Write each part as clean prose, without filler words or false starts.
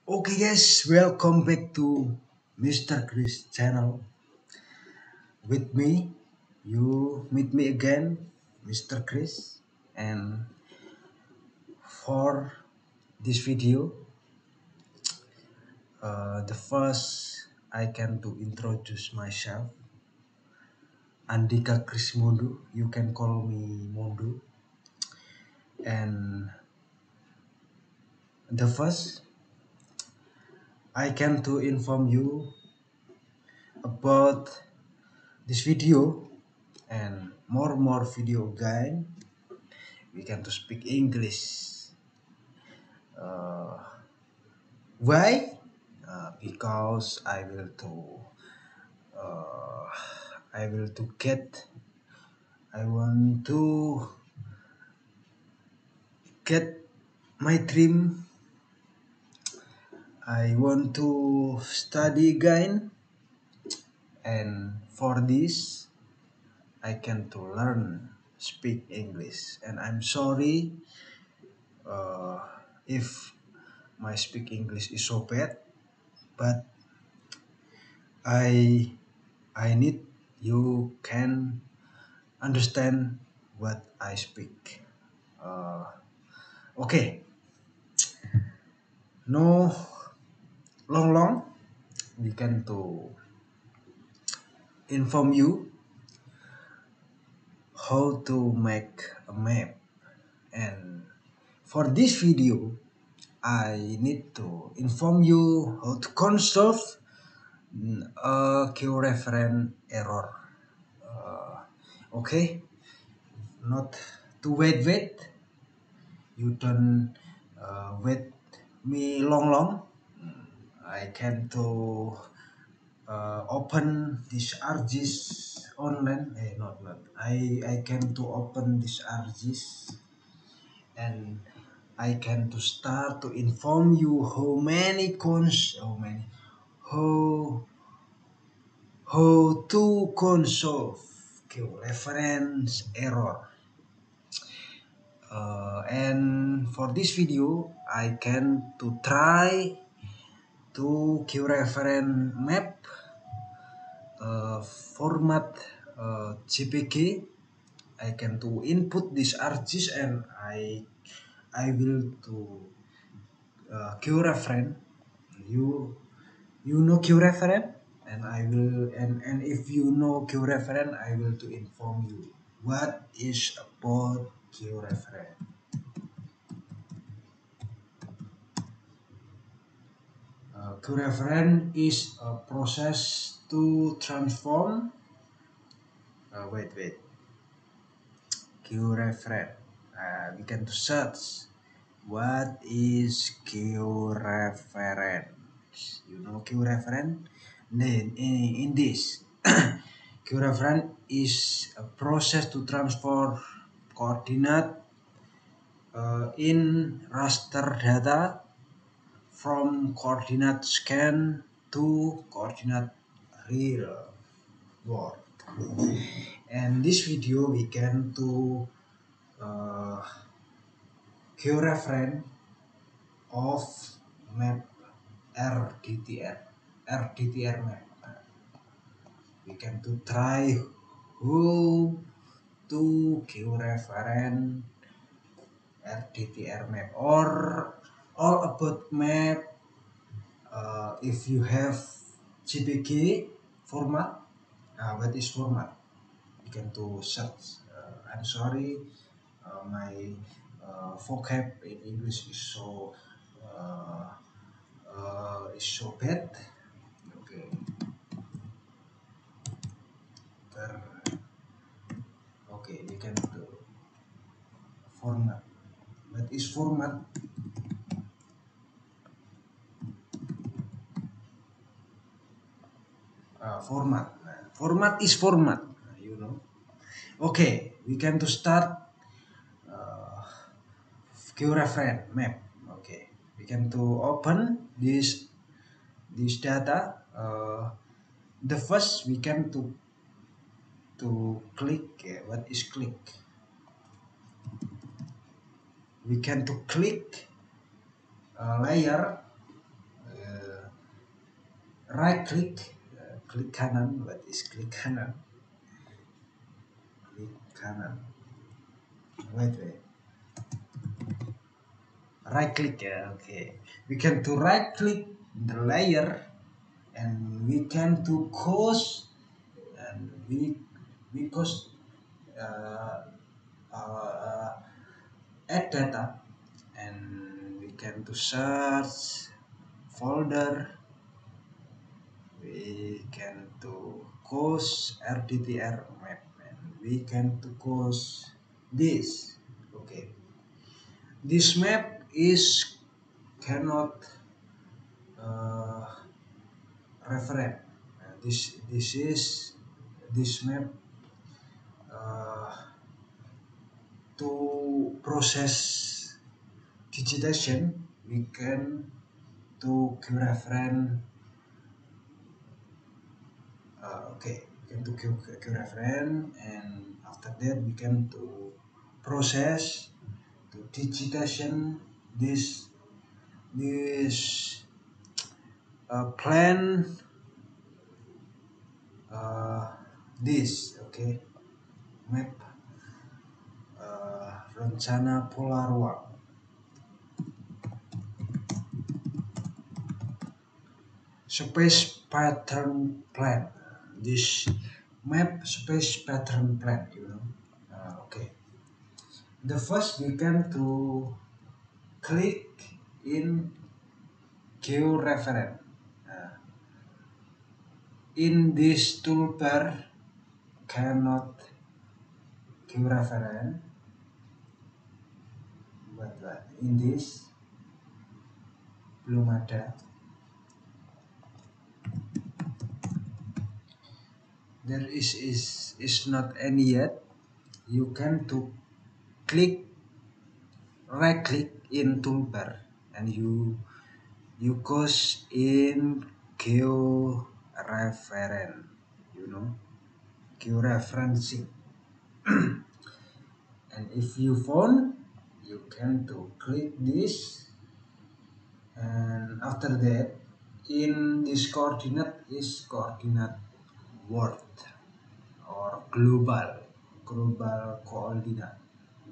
Okay guys, welcome back to Mr. Chris channel. With me, you meet me again, Mr. Chris. And for this video, the first I can to introduce myself, Andika Chris Mondo. You can call me Mondo. And the first I can to inform you about this video and more video again. We can to speak English. Uh, why? Because uh, I will to get. I want to get my dream. I want to study again, and for this I can to learn speak English. And I'm sorry uh, if my speak English is so bad, but I I need you can understand what I speak. Uh, okay, no long, we can to inform you how to make a map. And for this video, I need to inform you how to consult a georeference error. Uh, okay, not to wait. You don't wait me long. I can to open this ArcGIS online. Not. I can to open this ArcGIS, and I can to start to inform you how how to console reference error. And for this video, I can to try to reference map format JPG. I can to input this ArcGIS, and I will to reference. You know reference, and I will and if you know reference, I will to inform you what is about reference. Reference is a process to transform. Wait. Q-reference. We can search. What is Q-reference? You know Q-reference? Then in this, Q-reference is a process to transfer coordinate in raster data from coordinate scan to coordinate real world. And this video we can to uh, georeference of map RDTR map. We can to try how to georeference RDTR map or all about map. If you have JPG format, what is format? You can to search. I'm sorry, my vocab in English uh, is so bad. Okay, okay, we can do format. What is format? Format. Format is format. You know. Okay, we can to start uh, georeference map. Okay, we can to open this data. The first we can to click. What is click? We can to click layer right click, klik kanan. What is klik kanan? Klik kanan. Wait. Right click, yeah, okay. We can to right click the layer, and we can to cause, and we cause uh, uh, add data, and we can to search folder. We can to cause RDTR map, and we can to cause this. Okay, this map is cannot uh, reference. This map uh, to process digitization. We can to reference. Okay, we can to reference, and after that we can to process to digitization this plan, uh, this, okay, map, rencana pola ruang, space pattern plan. This map space pattern plan, okay. The first we can to click in georeference. In this toolbar cannot georeference, but in this belum ada. There is not any yet. You can to click, right click in toolbar, and you goes in georeference, georeferencing. And if you found, you can to click this, and after that in this coordinate is coordinate world or global coordinate,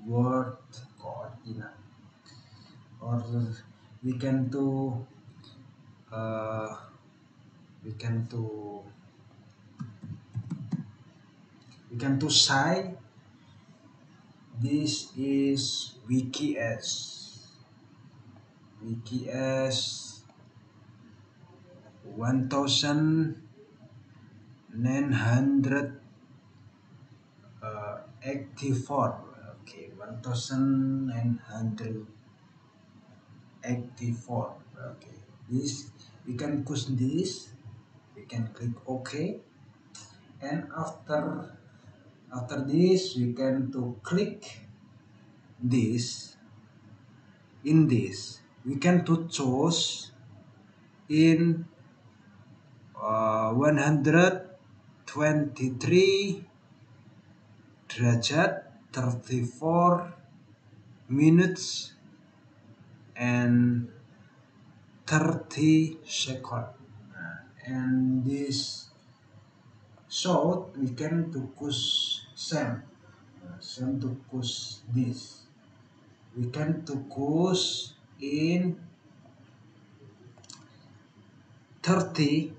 world coordinate, or we can to uh, we can to say this is WikiS 1984. Okay, 1984. Okay, this we can push this. We can click OK, and after this we can to click this. In this we can to choose in 123 derajat 34 minutes and 30 seconds. And this shot we can to choose same to choose this. We can to choose in 30.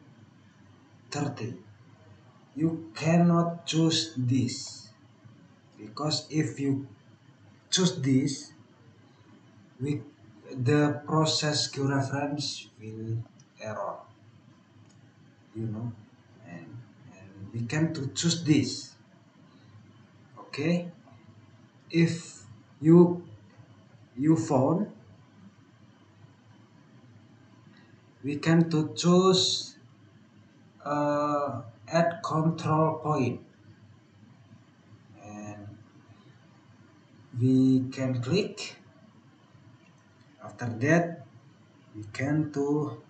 You cannot choose this, because if you choose this, the process georeference will error, and, and we can to choose this. Okay, if you found, we can to choose add control point, and we can click. After that we can to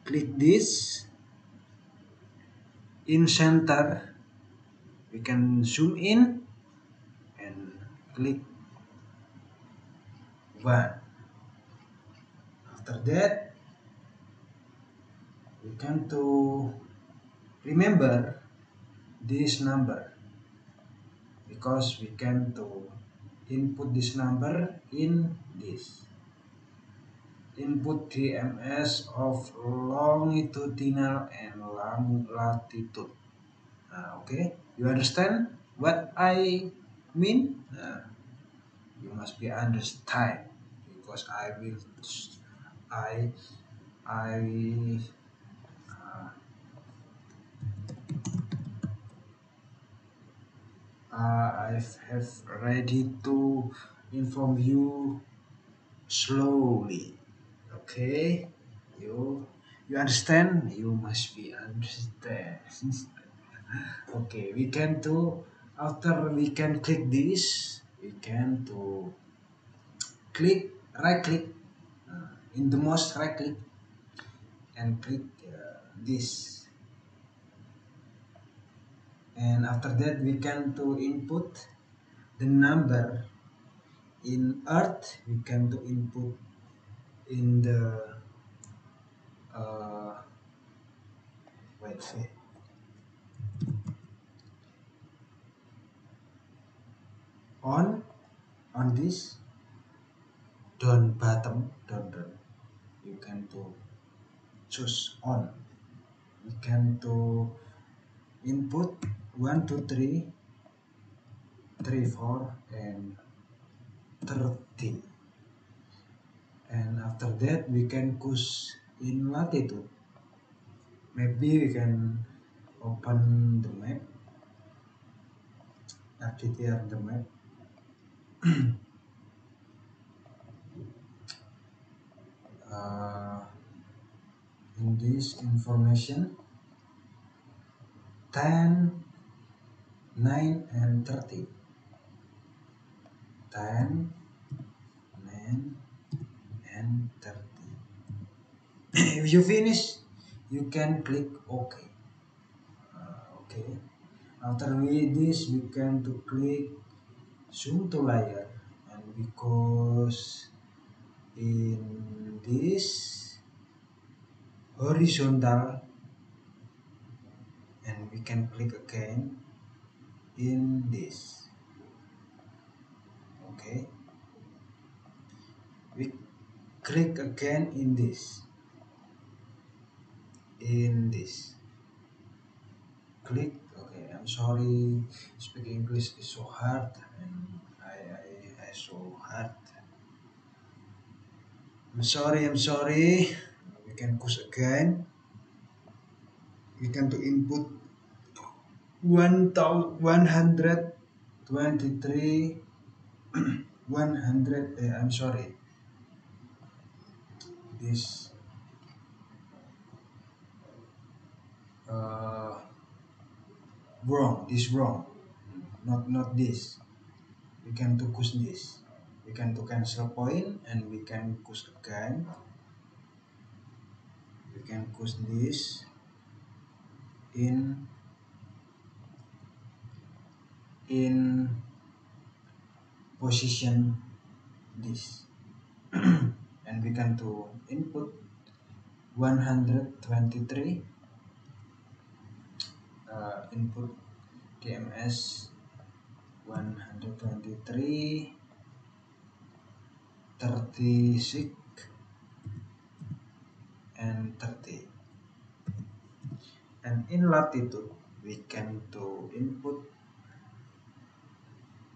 click this in center. We can zoom in and click 1. After that we can to remember this number because we can to input this number in this input TMS of longitudinal and latitude. Okay, you understand what I mean? You must be understand because I I uh, I have ready to inform you slowly. Okay, you you understand? You must be understand. Okay, we can do after we can click this. We can to click right click in the mouse right click and click this, and after that we can to input the number in earth. We can to input in the uh, wait on this down bottom down you can to choose on. We can to input 1 2 3 3 4 and 13, and after that we can choose in latitude. Maybe we can open the map, FTTR the map. uh, in this information 10 9 and 30, 10 9 and 30. If you finish you can click OK. Okay, after we this we can to click zoom to layer, and because in this horizontal, and we can click again in this. Okay, we click again in this click. Okay, I'm sorry, speak English is so hard, and I so hard. I'm sorry. We can push again. We can to input 123 100. I'm sorry. This uh, wrong. This wrong. Not this. We can to push this. We can to cancel point, and we can push again. We can push this in position this, and we can to input 123 input TMS 123 36 and 30, and in latitude we can to input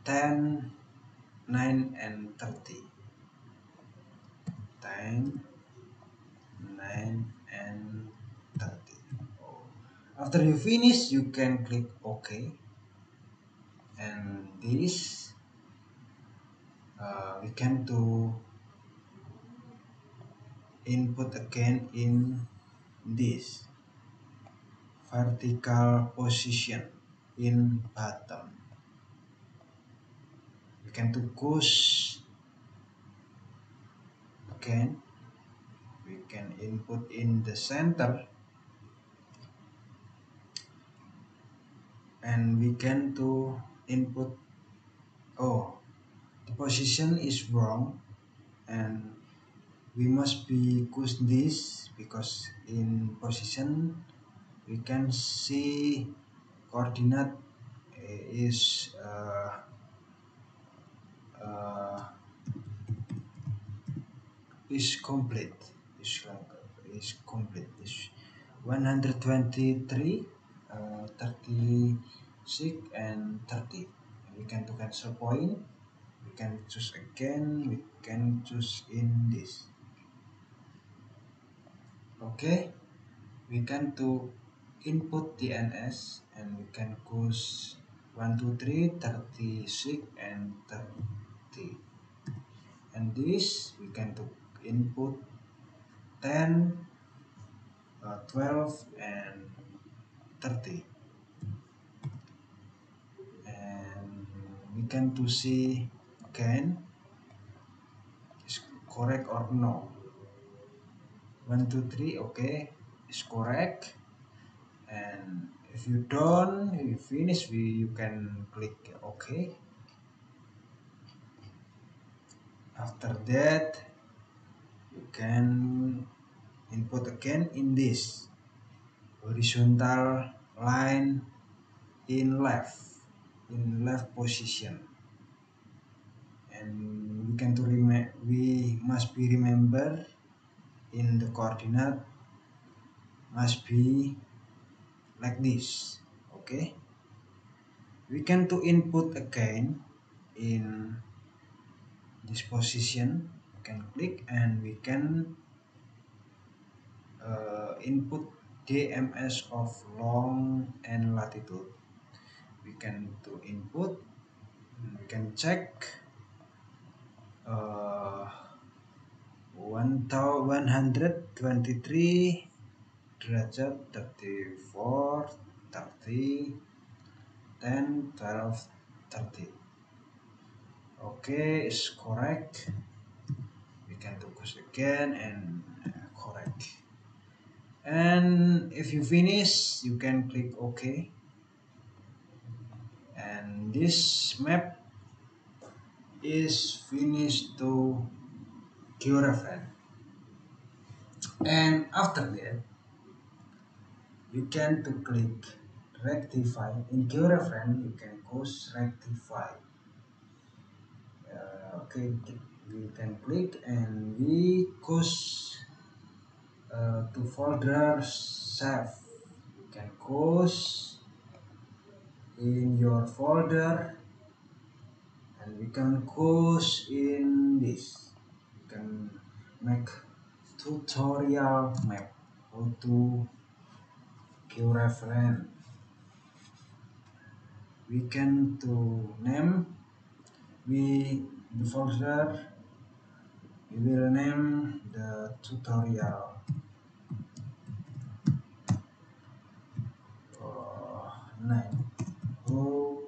10 9 and 30, 10 9 and 30. After you finish you can click OK, and this we can to input again in this vertical position in bottom. We can to push again. We can input in the center, and we can to input. Oh, the position is wrong, and we must be choose this because in position we can see coordinate uh, is complete is complete is 123 36 and 30. We can to cancel point, we can choose again, we can choose in this. Okay, we can to input TNS and we can choose 1 2 3 36 and 30, and this we can to input 10 12 and 30, and we can to see again is correct or no. 1 2 3, okay, is correct. And if you don't, if you finish, you can click OK. After that you can input again in this horizontal line in left position, and we must be remember in the coordinate must be like this. Okay, we can to input again in this position, we can click and we can input DMS of long and latitude. We can to input, we can check 123 derajat 34 30 10 12 30. Okay, is correct. We can do this again and correct. And if you finish, you can click OK. And this map is finished to georeference. And after that, you can to click rectify. In georeference, you can choose rectify. Okay, we can click and we choose to folder save. You can choose in your folder, and we can choose in this. You can make tutorial map how to georeference. We can to name the folder. We will name the tutorial 9 how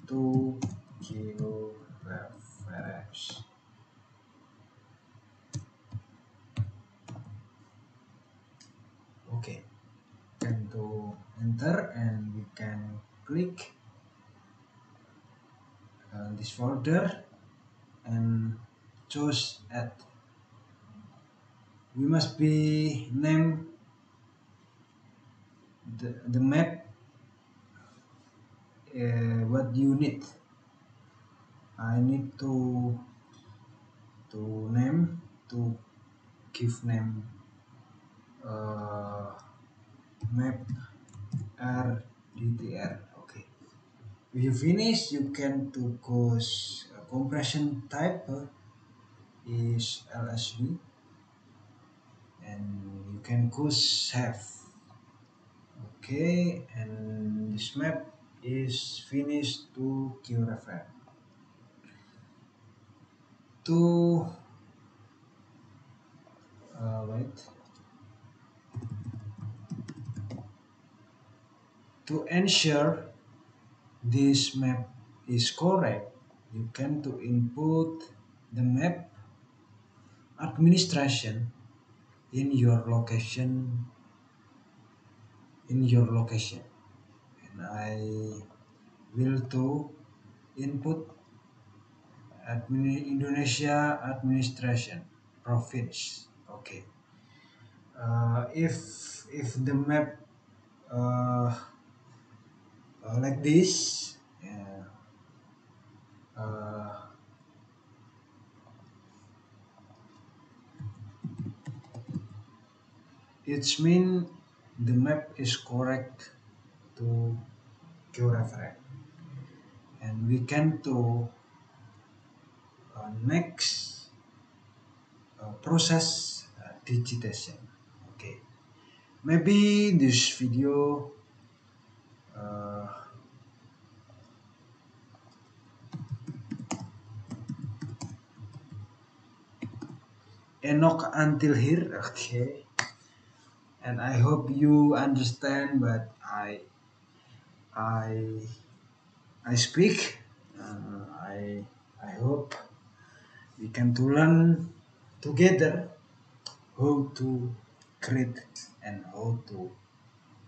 to georeference. Okay, can to enter and we can click this folder and choose add. We must be name the map what you need. I need to name to give name map RDTR. Okay, if you finish, you can to choose compression type is LSV, and you can choose save. Okay, and this map is finished to georeference. To wait, to ensure this map is correct, you can to input the map administration in your location, and I will to input Indonesia administration province. Okay. If the map uh, like this, yeah, uh, it's mean the map is correct to georeference, and we can to next process digitization. Okay, maybe this video uh, enough until here. Okay, and I hope you understand, but I I speak. I hope we can to learn together how to create and how to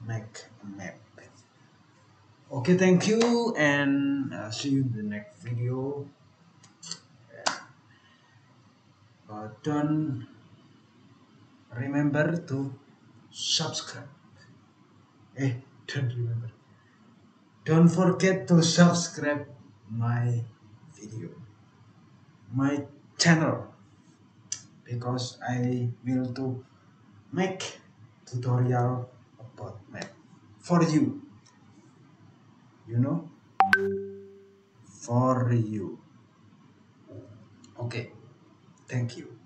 make a map. Okay, thank you, and see you in the next video. Don't remember to subscribe. Eh, don't remember. Don't forget to subscribe my video, my channel, because I will to make tutorial about map for you. You know, for you. Okay, thank you.